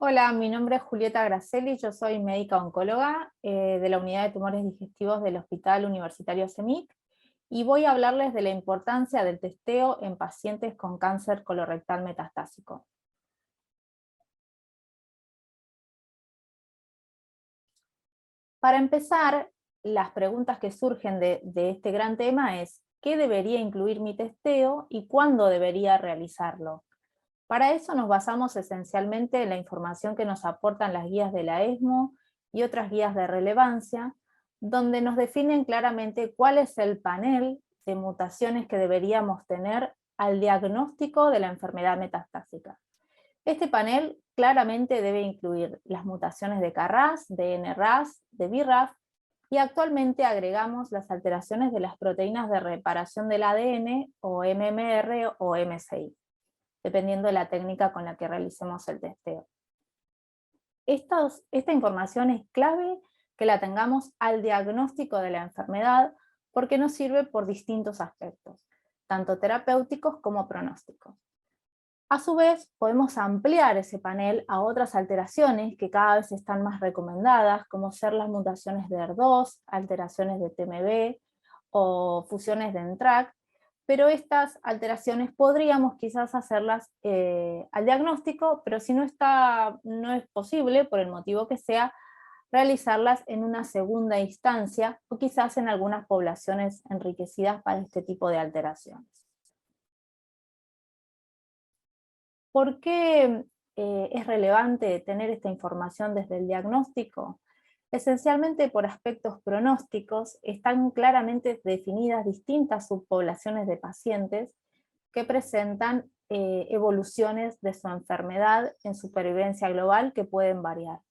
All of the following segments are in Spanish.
Hola, mi nombre es Julieta Graceli, yo soy médica oncóloga de la Unidad de Tumores Digestivos del Hospital Universitario CEMIC y voy a hablarles de la importancia del testeo en pacientes con cáncer colorectal metastásico. Para empezar, las preguntas que surgen de este gran tema es: ¿qué debería incluir mi testeo y cuándo debería realizarlo? Para eso nos basamos esencialmente en la información que nos aportan las guías de la ESMO y otras guías de relevancia, donde nos definen claramente cuál es el panel de mutaciones que deberíamos tener al diagnóstico de la enfermedad metastásica. Este panel claramente debe incluir las mutaciones de KRAS, de NRAS, de BRAF, y actualmente agregamos las alteraciones de las proteínas de reparación del ADN o MMR o MSI, dependiendo de la técnica con la que realicemos el testeo. Esta información es clave que la tengamos al diagnóstico de la enfermedad porque nos sirve por distintos aspectos, tanto terapéuticos como pronósticos. A su vez, podemos ampliar ese panel a otras alteraciones que cada vez están más recomendadas, como ser las mutaciones de ER2, alteraciones de TMB o fusiones de NTRK, pero estas alteraciones podríamos quizás hacerlas al diagnóstico, pero si no es posible, por el motivo que sea, realizarlas en una segunda instancia o quizás en algunas poblaciones enriquecidas para este tipo de alteraciones. ¿Por qué es relevante tener esta información desde el diagnóstico? Esencialmente por aspectos pronósticos, están claramente definidas distintas subpoblaciones de pacientes que presentan evoluciones de su enfermedad en supervivencia global que pueden variar.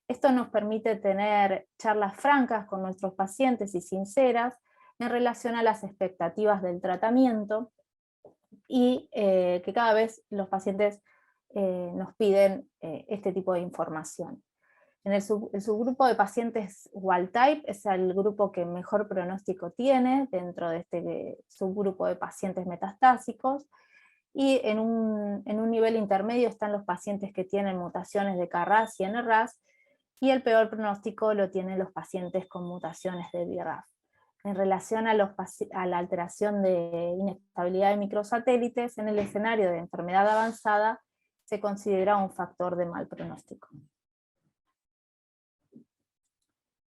Esto nos permite tener charlas francas con nuestros pacientes y sinceras en relación a las expectativas del tratamiento, y que cada vez los pacientes nos piden este tipo de información. El subgrupo de pacientes wild type es el grupo que mejor pronóstico tiene dentro de este subgrupo de pacientes metastásicos, y en un nivel intermedio están los pacientes que tienen mutaciones de KRAS y NRAS, y el peor pronóstico lo tienen los pacientes con mutaciones de BRAF. En relación a la alteración de inestabilidad de microsatélites, en el escenario de enfermedad avanzada se considera un factor de mal pronóstico.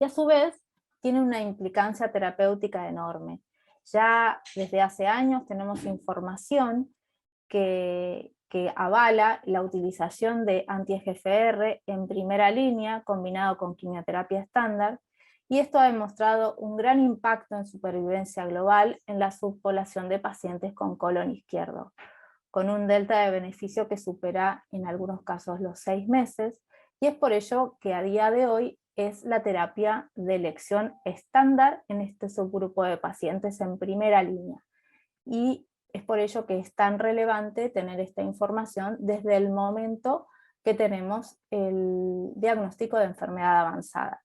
Y a su vez tiene una implicancia terapéutica enorme. Ya desde hace años tenemos información que avala la utilización de anti-EGFR en primera línea combinado con quimioterapia estándar, y esto ha demostrado un gran impacto en supervivencia global en la subpoblación de pacientes con colon izquierdo, con un delta de beneficio que supera en algunos casos los 6 meses, y es por ello que a día de hoy es la terapia de elección estándar en este subgrupo de pacientes en primera línea. Y es por ello que es tan relevante tener esta información desde el momento que tenemos el diagnóstico de enfermedad avanzada.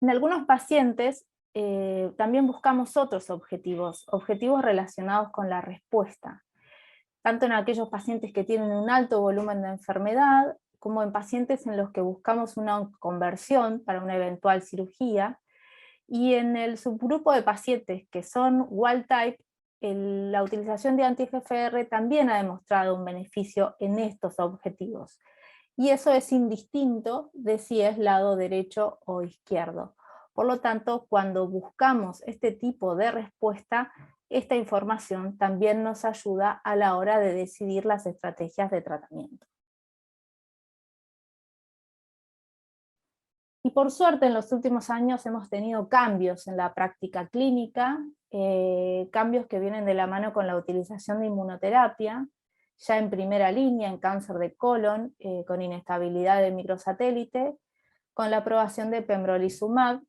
En algunos pacientes también buscamos otros objetivos relacionados con la respuesta, tanto en aquellos pacientes que tienen un alto volumen de enfermedad, como en pacientes en los que buscamos una conversión para una eventual cirugía. Y en el subgrupo de pacientes que son wild type, la utilización de anti-EGFR también ha demostrado un beneficio en estos objetivos. Y eso es indistinto de si es lado derecho o izquierdo. Por lo tanto, cuando buscamos este tipo de respuesta, esta información también nos ayuda a la hora de decidir las estrategias de tratamiento. Y por suerte en los últimos años hemos tenido cambios en la práctica clínica, cambios que vienen de la mano con la utilización de inmunoterapia, ya en primera línea en cáncer de colon, con inestabilidad de microsatélite, con la aprobación de pembrolizumab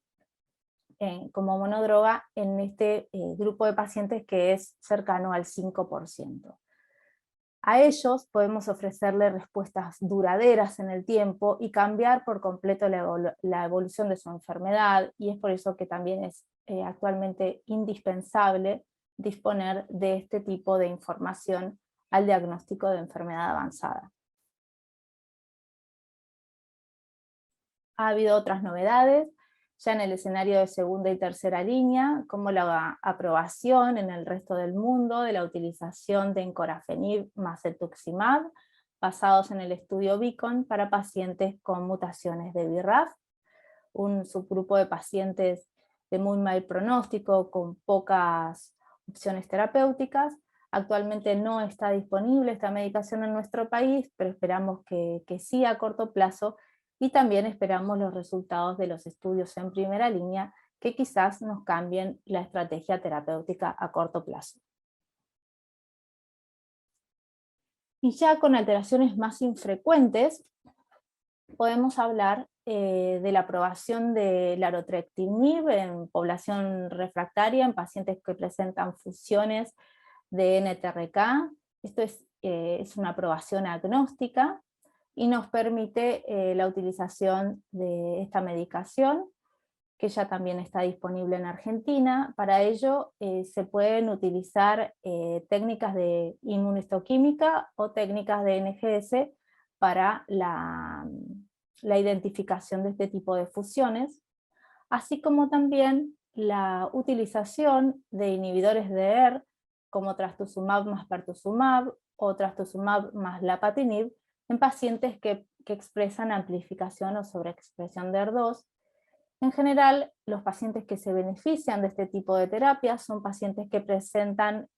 como monodroga en este grupo de pacientes que es cercano al 5%. A ellos podemos ofrecerle respuestas duraderas en el tiempo y cambiar por completo la evolución de su enfermedad, y es por eso que también es actualmente indispensable disponer de este tipo de información al diagnóstico de enfermedad avanzada. Ha habido otras novedades, ya en el escenario de segunda y tercera línea, como la aprobación en el resto del mundo de la utilización de encorafenib más cetuximab, basados en el estudio Beacon para pacientes con mutaciones de BRAF, un subgrupo de pacientes de muy mal pronóstico, con pocas opciones terapéuticas. Actualmente no está disponible esta medicación en nuestro país, pero esperamos que sí a corto plazo, y también esperamos los resultados de los estudios en primera línea que quizás nos cambien la estrategia terapéutica a corto plazo. Y ya con alteraciones más infrecuentes, podemos hablar de la aprobación de larotrectinib en población refractaria, en pacientes que presentan fusiones de NTRK. Esto es una aprobación agnóstica y nos permite la utilización de esta medicación, que ya también está disponible en Argentina. Para ello se pueden utilizar técnicas de inmunohistoquímica o técnicas de NGS para la identificación de este tipo de fusiones, así como también la utilización de inhibidores de ER, como trastuzumab más pertuzumab o trastuzumab más lapatinib, en pacientes que expresan amplificación o sobreexpresión de ER2. En general, los pacientes que se benefician de este tipo de terapias son pacientes que presentan,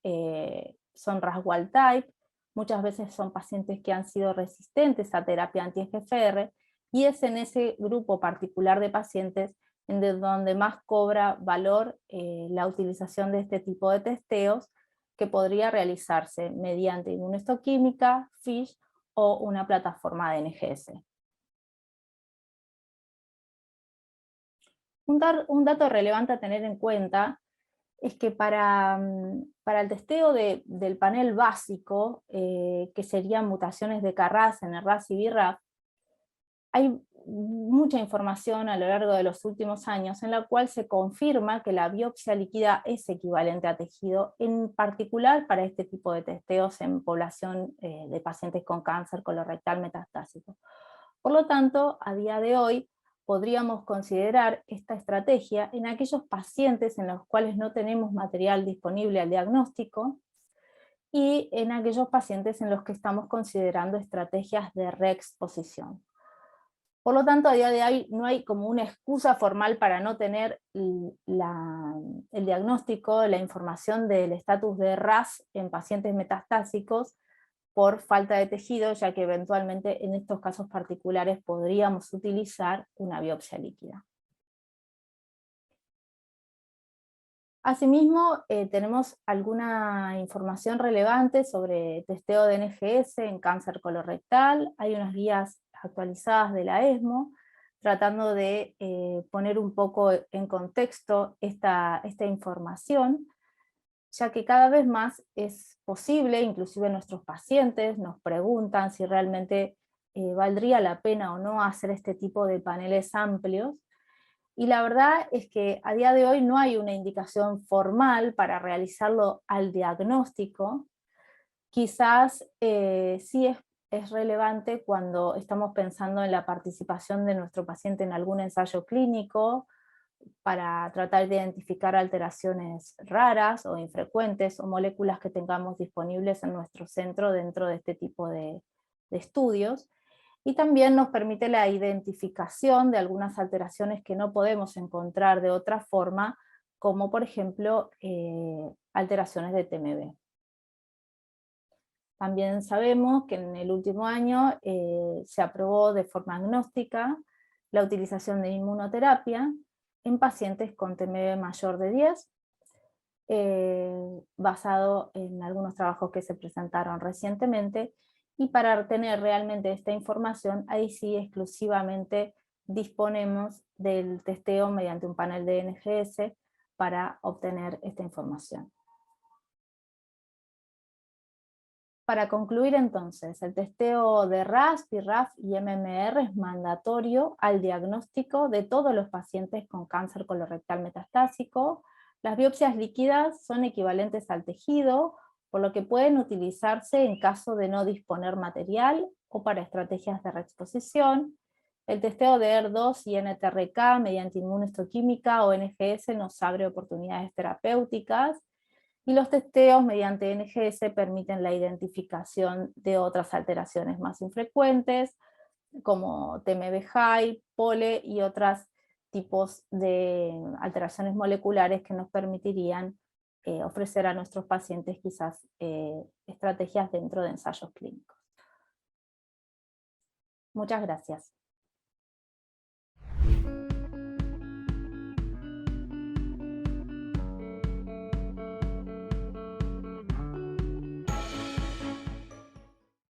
son RAS wild type, muchas veces son pacientes que han sido resistentes a terapia anti-EGFR, y es en ese grupo particular de pacientes en donde más cobra valor la utilización de este tipo de testeos, que podría realizarse mediante inmunohistoquímica, FISH o una plataforma de NGS. Un dato relevante a tener en cuenta es que para el testeo del panel básico, que serían mutaciones de KRAS en el RAS y BRAF, hay mucha información a lo largo de los últimos años en la cual se confirma que la biopsia líquida es equivalente a tejido, en particular para este tipo de testeos en población de pacientes con cáncer colorectal metastásico. Por lo tanto, a día de hoy, podríamos considerar esta estrategia en aquellos pacientes en los cuales no tenemos material disponible al diagnóstico, y en aquellos pacientes en los que estamos considerando estrategias de reexposición. Por lo tanto, a día de hoy no hay como una excusa formal para no tener el diagnóstico, la información del estatus de RAS en pacientes metastásicos por falta de tejido, ya que eventualmente en estos casos particulares podríamos utilizar una biopsia líquida. Asimismo, tenemos alguna información relevante sobre testeo de NGS en cáncer colorectal. Hay unas guías actualizadas de la ESMO, tratando de poner un poco en contexto esta información, ya que cada vez más es posible, inclusive nuestros pacientes nos preguntan si realmente valdría la pena o no hacer este tipo de paneles amplios. Y la verdad es que a día de hoy no hay una indicación formal para realizarlo al diagnóstico. Quizás sí es relevante cuando estamos pensando en la participación de nuestro paciente en algún ensayo clínico, para tratar de identificar alteraciones raras o infrecuentes, o moléculas que tengamos disponibles en nuestro centro dentro de este tipo de estudios. Y también nos permite la identificación de algunas alteraciones que no podemos encontrar de otra forma, como por ejemplo alteraciones de TMB. También sabemos que en el último año se aprobó de forma agnóstica la utilización de inmunoterapia en pacientes con TMB mayor de 10, basado en algunos trabajos que se presentaron recientemente, y para tener realmente esta información, ahí sí exclusivamente disponemos del testeo mediante un panel de NGS para obtener esta información. Para concluir entonces, el testeo de RAS, BRAF y MMR es mandatorio al diagnóstico de todos los pacientes con cáncer colorectal metastásico. Las biopsias líquidas son equivalentes al tejido, por lo que pueden utilizarse en caso de no disponer material o para estrategias de reexposición. El testeo de ER2 y NTRK mediante inmunohistoquímica o NGS nos abre oportunidades terapéuticas, y los testeos mediante NGS permiten la identificación de otras alteraciones más infrecuentes, como TMB-high, POLE y otros tipos de alteraciones moleculares que nos permitirían ofrecer a nuestros pacientes quizás estrategias dentro de ensayos clínicos. Muchas gracias.